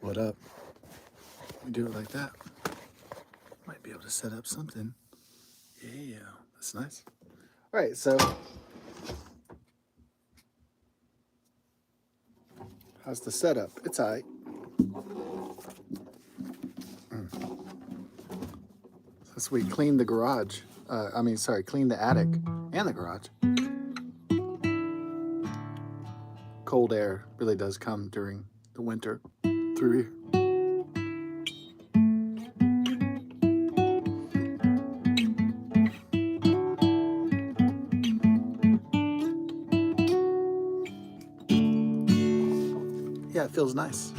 What up? We do it like that. Might be able to set up something. Yeah, that's nice. All right, so how's the setup? It's all right. Since we cleaned the garage, cleaned the attic and the garage. Cold air really does come during the winter through here. Yeah, it feels nice.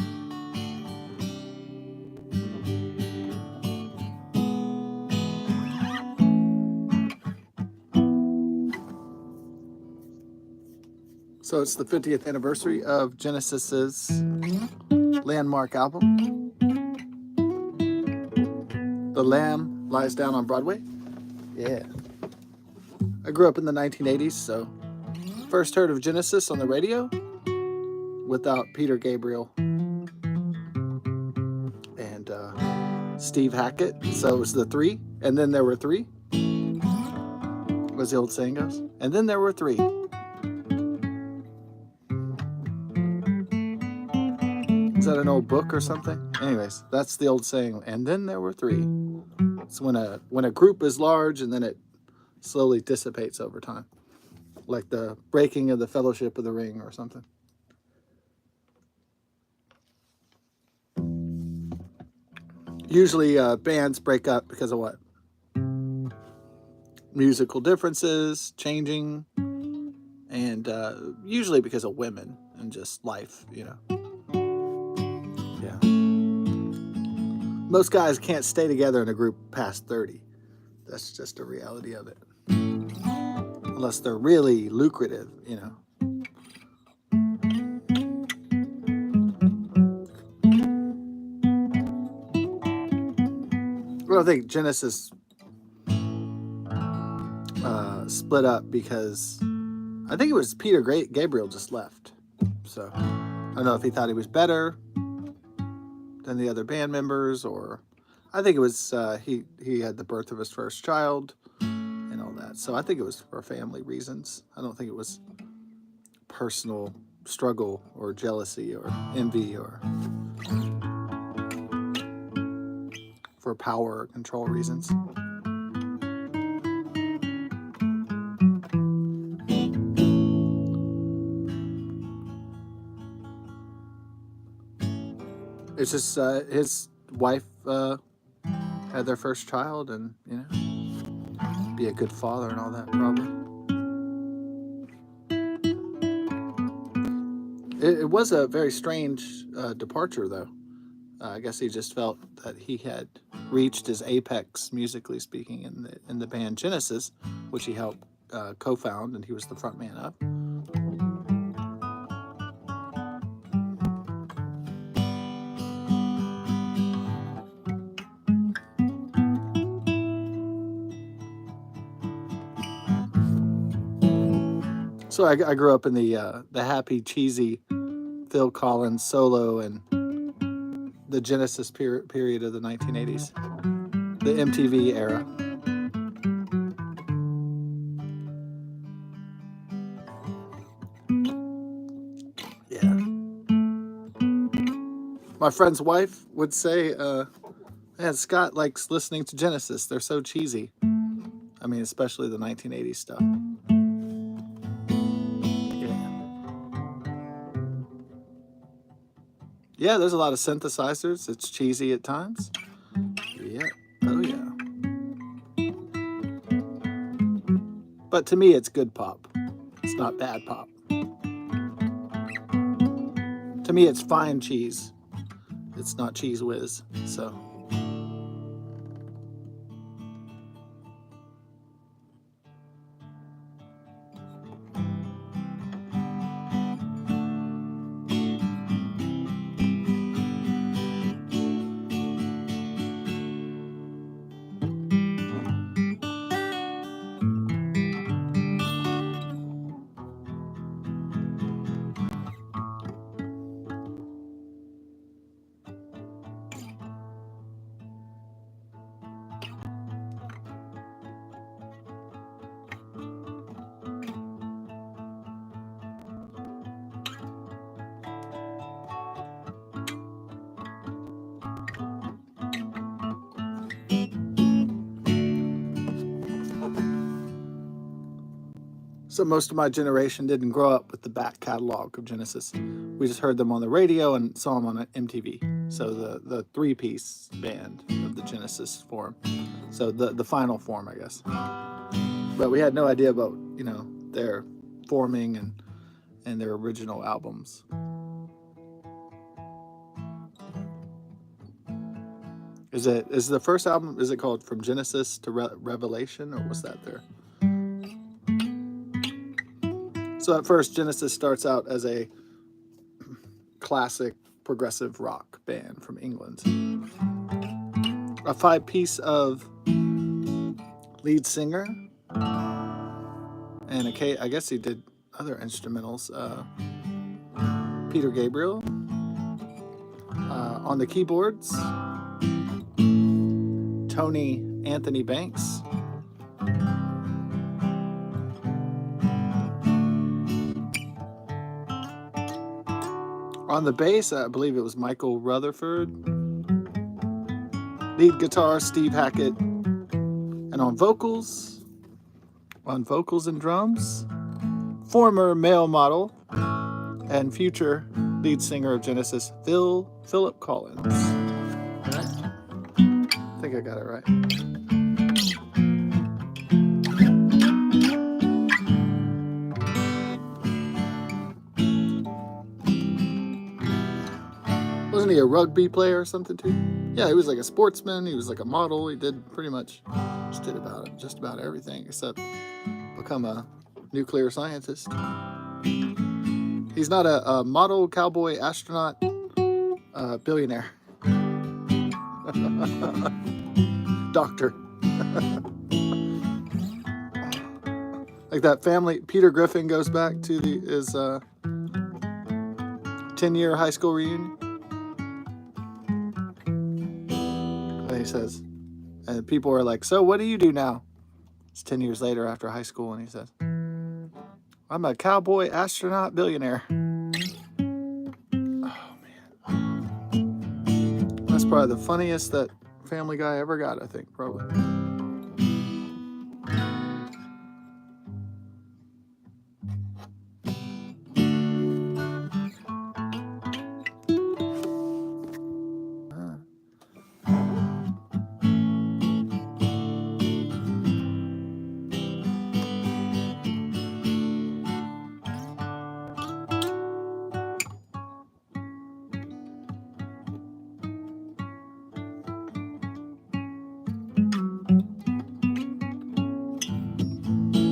So it's the 50th anniversary of Genesis's landmark album, The Lamb Lies Down on Broadway. Yeah. I grew up in the 1980s, so first heard of Genesis on the radio without Peter Gabriel and Steve Hackett. So it was the three, and then there were three, as the old saying goes. And then there were three. Is that an old book or something? Anyways, that's the old saying. And then there were three. It's when a group is large and then it slowly dissipates over time, like the breaking of the Fellowship of the Ring or something. Usually bands break up because of what? Musical differences, changing, and usually because of women and just life, you know. Yeah. Most guys can't stay together in a group past 30. That's just a reality of it. Unless they're really lucrative, you know. Well, I think Genesis split up because I think it was Peter Gabriel just left. So I don't know if he thought he was better than the other band members, or I think it was he had the birth of his first child and all that. So I think it was for family reasons. I don't think it was personal struggle or jealousy or envy or for power or control reasons. It's just his wife had their first child, and you know, be a good father and all that probably. It was a very strange departure, though. I guess he just felt that he had reached his apex, musically speaking, in the band Genesis, which he helped co-found, and he was the front man of. So I grew up in the happy, cheesy Phil Collins solo and the Genesis period of the 1980s, the MTV era. Yeah. My friend's wife would say, man, Scott likes listening to Genesis. They're so cheesy. I mean, especially the 1980s stuff. Yeah, there's a lot of synthesizers. It's cheesy at times. Yeah. Oh, yeah. But to me, it's good pop. It's not bad pop. To me, it's fine cheese. It's not cheese whiz. So. So most of my generation didn't grow up with the back catalog of Genesis. We just heard them on the radio and saw them on MTV. So the three-piece band of the Genesis form. So the final form, I guess. But we had no idea about, their forming and their original albums. Is the first album, is it called From Genesis to Revelation, or was that there? So at first, Genesis starts out as a classic progressive rock band from England. A 5-piece of lead singer, and I guess he did other instrumentals. Peter Gabriel on the keyboards, Tony Anthony Banks, on the bass, I believe it was Michael Rutherford, lead guitar Steve Hackett, and on vocals and drums, former male model and future lead singer of Genesis, Philip Collins. Right? I think I got it right. Wasn't he a rugby player or something too? Yeah, he was like a sportsman. He was like a model. He did pretty much just about everything except become a nuclear scientist. He's not a model, cowboy, astronaut, billionaire. Doctor. Like that family, Peter Griffin goes back to his 10-year high school reunion. And he says, and people are like, so what do you do now? It's 10 years later after high school, and he says, I'm a cowboy, astronaut, billionaire. Oh, man. That's probably the funniest that Family Guy ever got, I think, probably.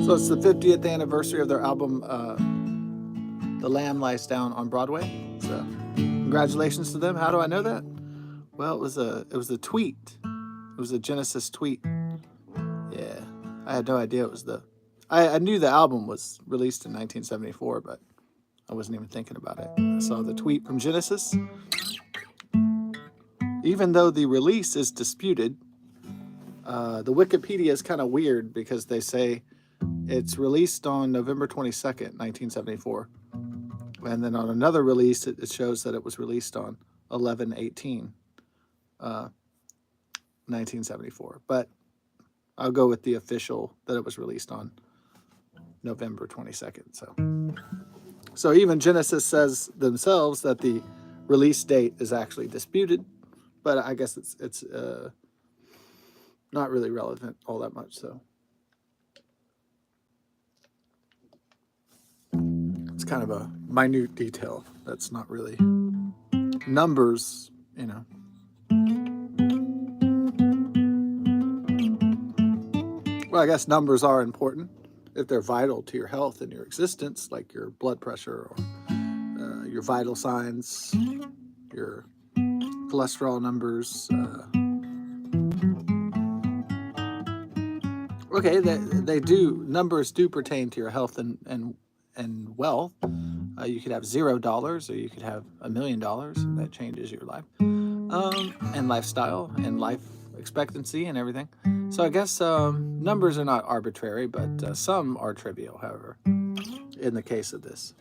So it's the 50th anniversary of their album, The Lamb Lies Down on Broadway. So congratulations to them. How do I know that? Well, it was a tweet. It was a Genesis tweet. Yeah, I had no idea it was I knew the album was released in 1974, but I wasn't even thinking about it. I saw the tweet from Genesis. Even though the release is disputed, the Wikipedia is kind of weird because they say it's released on November 22nd, 1974. And then on another release, it shows that it was released on 11/18, 1974. But I'll go with the official that it was released on November 22nd. So even Genesis says themselves that the release date is actually disputed, but I guess it's not really relevant all that much. So it's kind of a minute detail that's not really numbers, Well, I guess numbers are important if they're vital to your health and your existence, like your blood pressure or your vital signs, your cholesterol numbers. Okay, numbers do pertain to your health and wealth. You could have $0 or you could have $1 million, and that changes your life, and lifestyle and life expectancy and everything. So I guess numbers are not arbitrary, but some are trivial, however, in the case of this.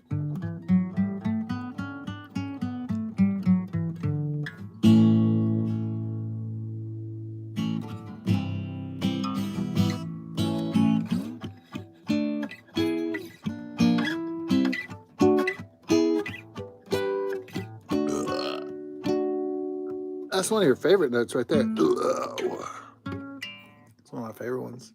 That's one of your favorite notes right there. It's one of my favorite ones.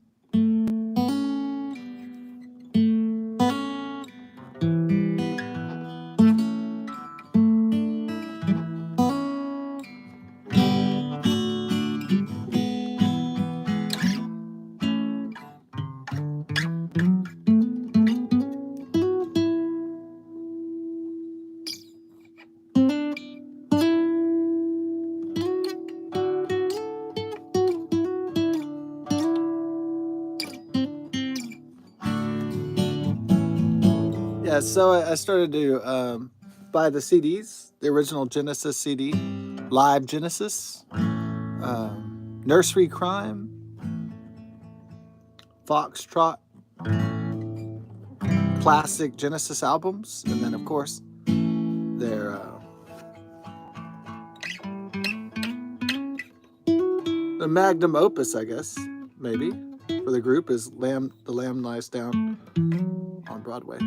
Yeah, so I started to buy the CDs, the original Genesis CD, Live Genesis, Nursery Crime, Foxtrot, classic Genesis albums, and then of course their the magnum opus, I guess, maybe, for the group is The Lamb Lies Down on Broadway.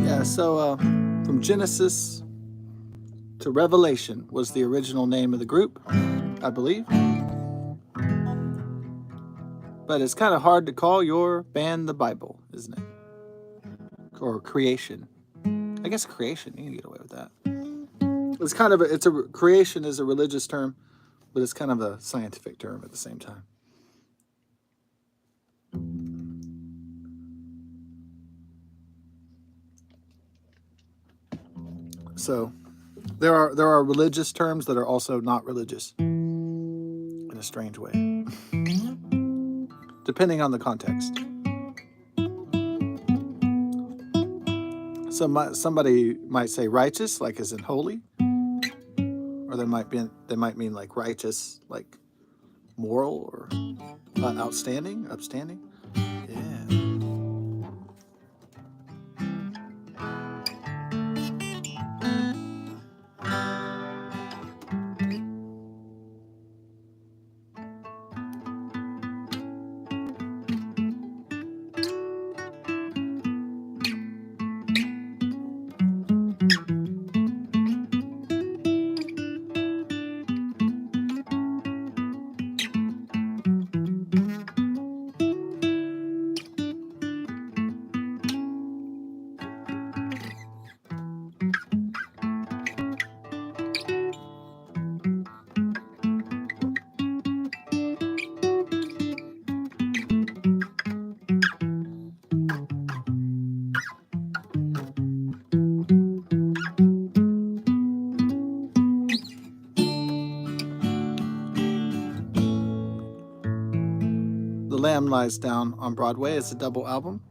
Yeah, so from Genesis to Revelation was the original name of the group, I believe. But it's kind of hard to call your band the Bible, isn't it? Or creation. I guess creation, you can get away with that. It's kind of creation is a religious term, but it's kind of a scientific term at the same time. So there are religious terms that are also not religious in a strange way, depending on the context. Somebody might say righteous, like as in holy, or they might mean like righteous, like moral or upstanding. Yeah. The Lamb Lies Down on Broadway is a double album.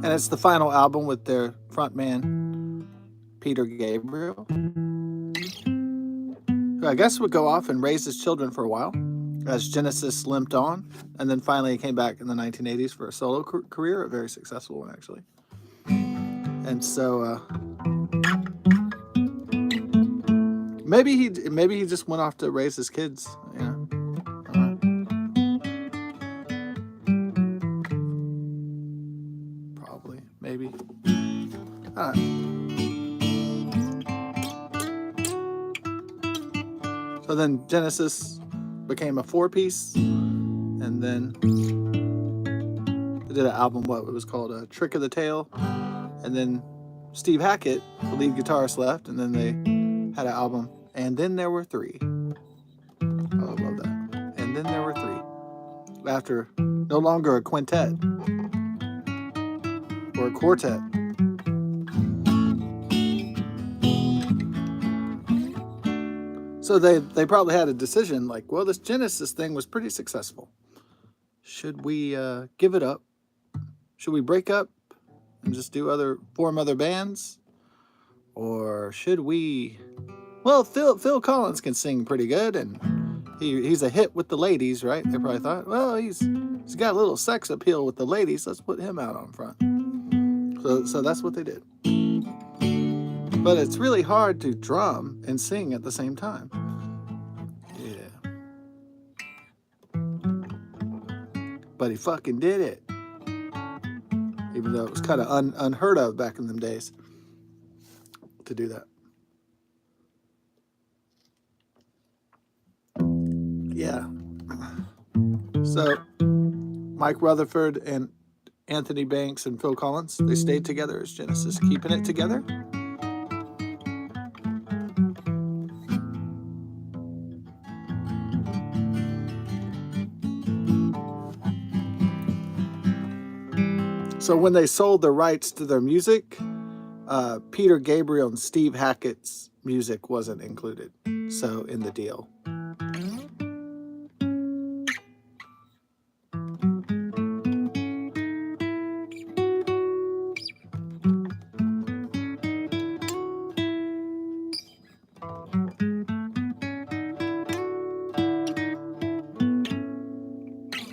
And it's the final album with their frontman, Peter Gabriel, who I guess would go off and raise his children for a while as Genesis limped on. And then finally he came back in the 1980s for a solo career, a very successful one, actually. And so maybe he just went off to raise his kids, you know. Probably, maybe. I don't know. So then Genesis became a 4-piece, and then they did an album. What it was called, a Trick of the Tail, and then Steve Hackett, the lead guitarist, left, and then they had an album. And then there were 3. Oh, I love that. And then there were 3. After no longer a quintet or a quartet. So they probably had a decision like, well, this Genesis thing was pretty successful. Should we give it up? Should we break up and just form other bands? Or should we? Well, Phil Collins can sing pretty good, and he's a hit with the ladies, right? They probably thought, well, he's got a little sex appeal with the ladies. Let's put him out on front. So that's what they did. But it's really hard to drum and sing at the same time. Yeah. But he fucking did it. Even though it was kind of unheard of back in them days to do that. Yeah. So Mike Rutherford and Anthony Banks and Phil Collins, they stayed together as Genesis, keeping it together. So when they sold the rights to their music, Peter Gabriel and Steve Hackett's music wasn't included, so in the deal.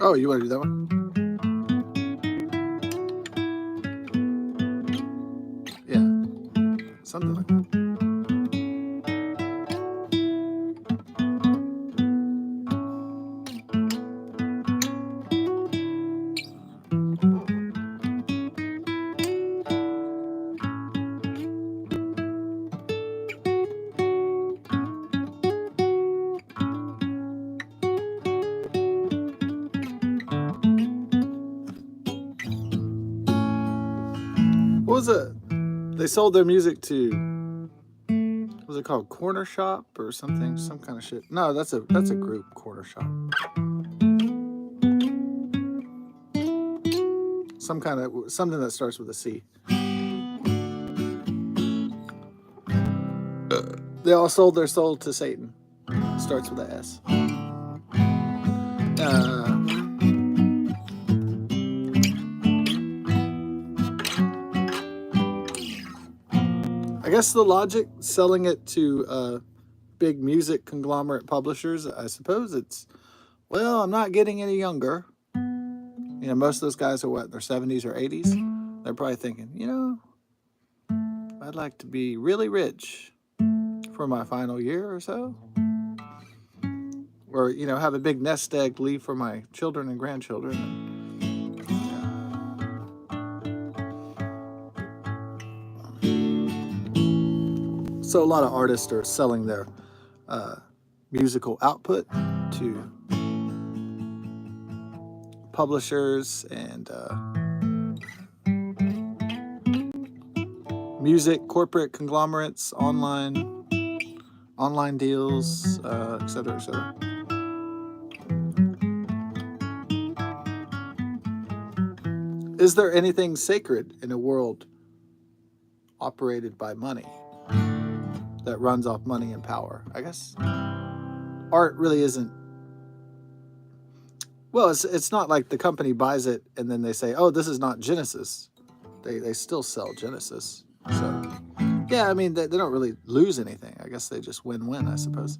Oh, you want to do that one? Yeah, something like that. What was it? They sold their music to, what was it called? Corner Shop or something? Some kind of shit. No, that's a group, Corner Shop. Something that starts with a C. They all sold their soul to Satan. Starts with a S. I guess the logic, selling it to big music conglomerate publishers, I suppose it's, well, I'm not getting any younger. You know, most of those guys are what, in their 70s or 80s? They're probably thinking, you know, I'd like to be really rich for my final year or so. Or, you know, have a big nest egg, leave for my children and grandchildren. So a lot of artists are selling their musical output to publishers and music corporate conglomerates, online deals, et cetera, et cetera. Is there anything sacred in a world operated by money, that runs off money and power? I guess art really isn't. Well, it's not like the company buys it and then they say, oh, this is not Genesis. They still sell Genesis. So, yeah, I mean, they don't really lose anything. I guess they just win-win, I suppose.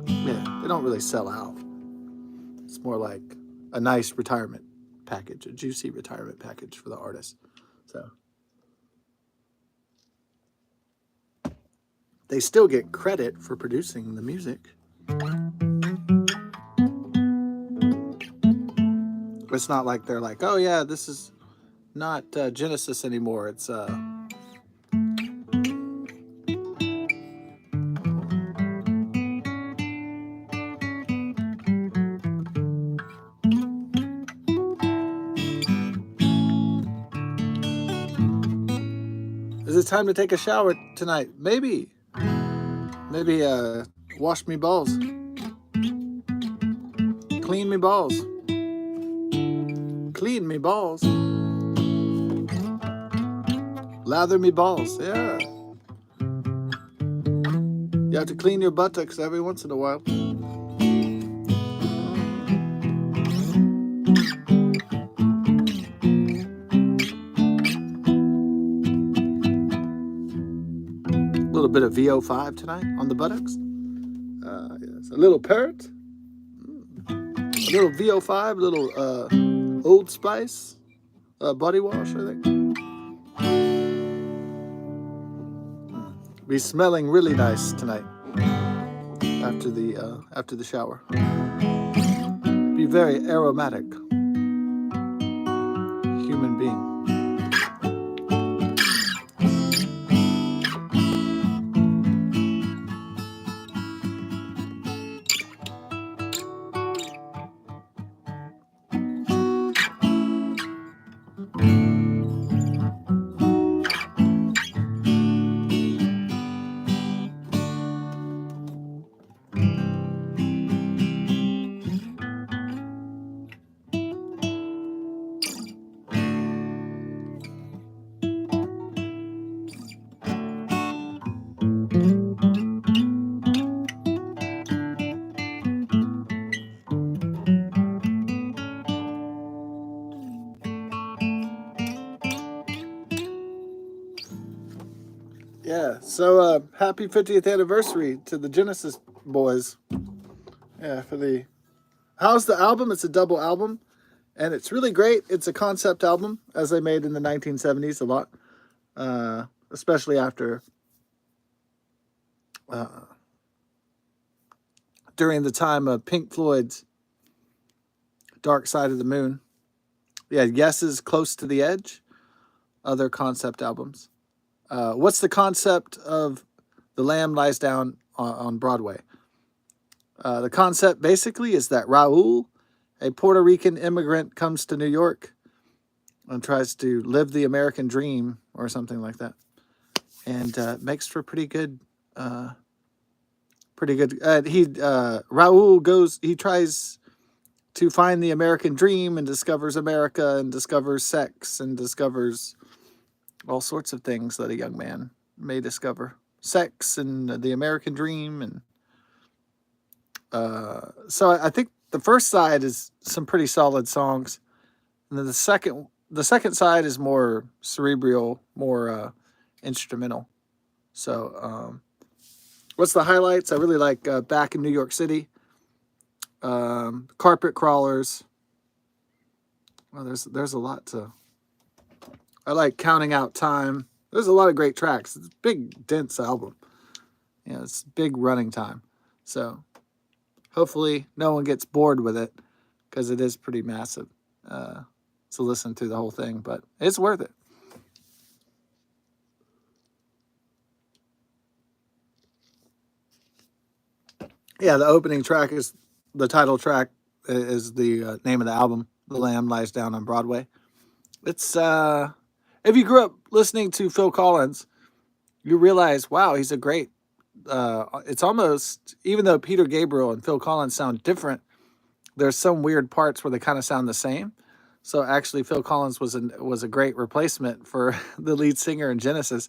Yeah, they don't really sell out. It's more like a nice retirement package, a juicy retirement package for the artist. So they still get credit for producing the music. It's not like they're like, oh yeah, this is not Genesis anymore. It's Is it time to take a shower tonight? Maybe. Maybe wash me balls. Clean me balls. Clean me balls. Lather me balls. Yeah. You have to clean your buttocks every once in a while. A little bit of VO5 tonight on the buttocks. Yes. A little parrot. A little VO5, a little Old Spice body wash, I think. Be smelling really nice tonight after the shower. Be very aromatic human being. Yeah, so happy 50th anniversary to the Genesis boys. Yeah, how's the album? It's a double album, and it's really great. It's a concept album, as they made in the 1970s a lot, especially after, during the time of Pink Floyd's Dark Side of the Moon. Yeah, Yes's Close to the Edge, other concept albums. What's the concept of The Lamb Lies Down on Broadway? The concept basically is that Raul, a Puerto Rican immigrant, comes to New York and tries to live the American dream or something like that, and makes for pretty good. Raul goes. He tries to find the American dream and discovers America and discovers sex and discovers all sorts of things that a young man may discover. Sex and the American dream. And so I think the first side is some pretty solid songs. And then the second side is more cerebral, more instrumental. So what's the highlights? I really like Back in New York City. Carpet Crawlers. Well, there's a lot to... I like Counting Out Time. There's a lot of great tracks. It's a big, dense album. Yeah, it's big running time. So hopefully no one gets bored with it, because it is pretty massive to listen to the whole thing, but it's worth it. Yeah, the opening track is the title track, is the name of the album, The Lamb Lies Down on Broadway. It's if you grew up listening to Phil Collins, you realize, wow, he's a great. It's almost, even though Peter Gabriel and Phil Collins sound different, there's some weird parts where they kind of sound the same. So actually, Phil Collins was a great replacement for the lead singer in Genesis,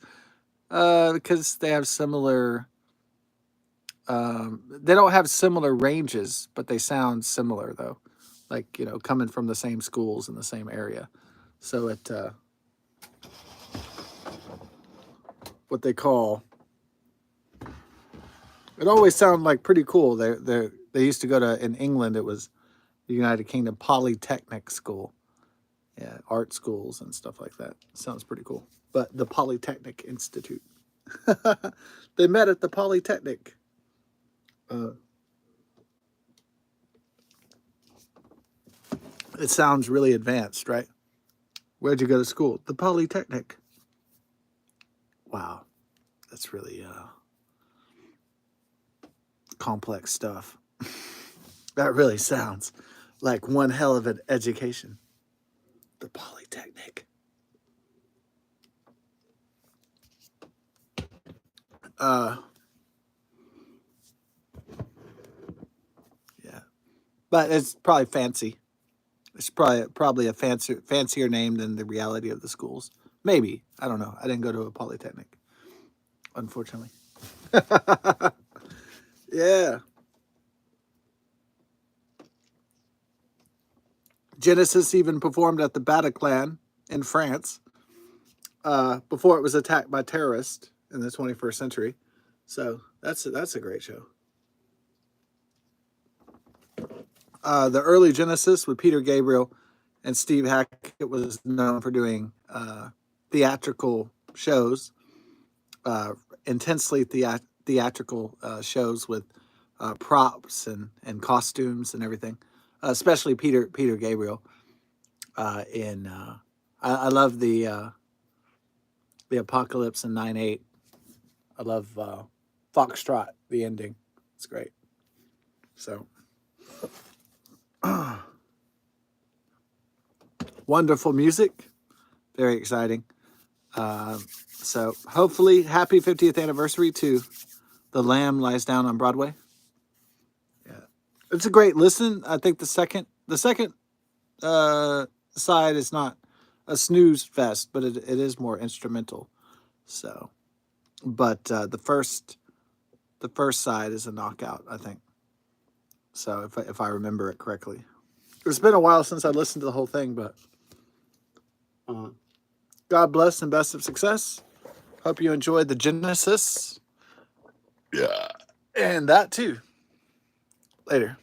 because they have similar. They don't have similar ranges, but they sound similar though, like, coming from the same schools in the same area. So it what they call, it always sounded like pretty cool. They used to go to, in England, it was the United Kingdom Polytechnic School. Yeah, art schools and stuff like that. Sounds pretty cool. But the Polytechnic Institute. They met at the Polytechnic. It sounds really advanced, right? Where'd you go to school? The Polytechnic. Wow. That's really complex stuff. That really sounds like one hell of an education. The Polytechnic. Yeah, but it's probably fancy. It's probably a fancier name than the reality of the schools. Maybe, I don't know. I didn't go to a polytechnic, unfortunately. Yeah. Genesis even performed at the Bataclan in France before it was attacked by terrorists in the 21st century. So that's a great show. The early Genesis with Peter Gabriel and Steve Hackett was known for doing theatrical shows, intensely theatrical shows with props and costumes and everything. Especially Peter Gabriel. I love the Apocalypse in 9/8. I love Foxtrot, the ending. It's great. So wonderful music, very exciting. So hopefully, happy 50th anniversary to The Lamb Lies Down on Broadway. Yeah, it's a great listen. I think the second side is not a snooze fest, but it is more instrumental. So, but the first side is a knockout, I think. So if I remember it correctly, it's been a while since I listened to the whole thing, but God bless and best of success. Hope you enjoyed the Genesis. Yeah, and that too. Later.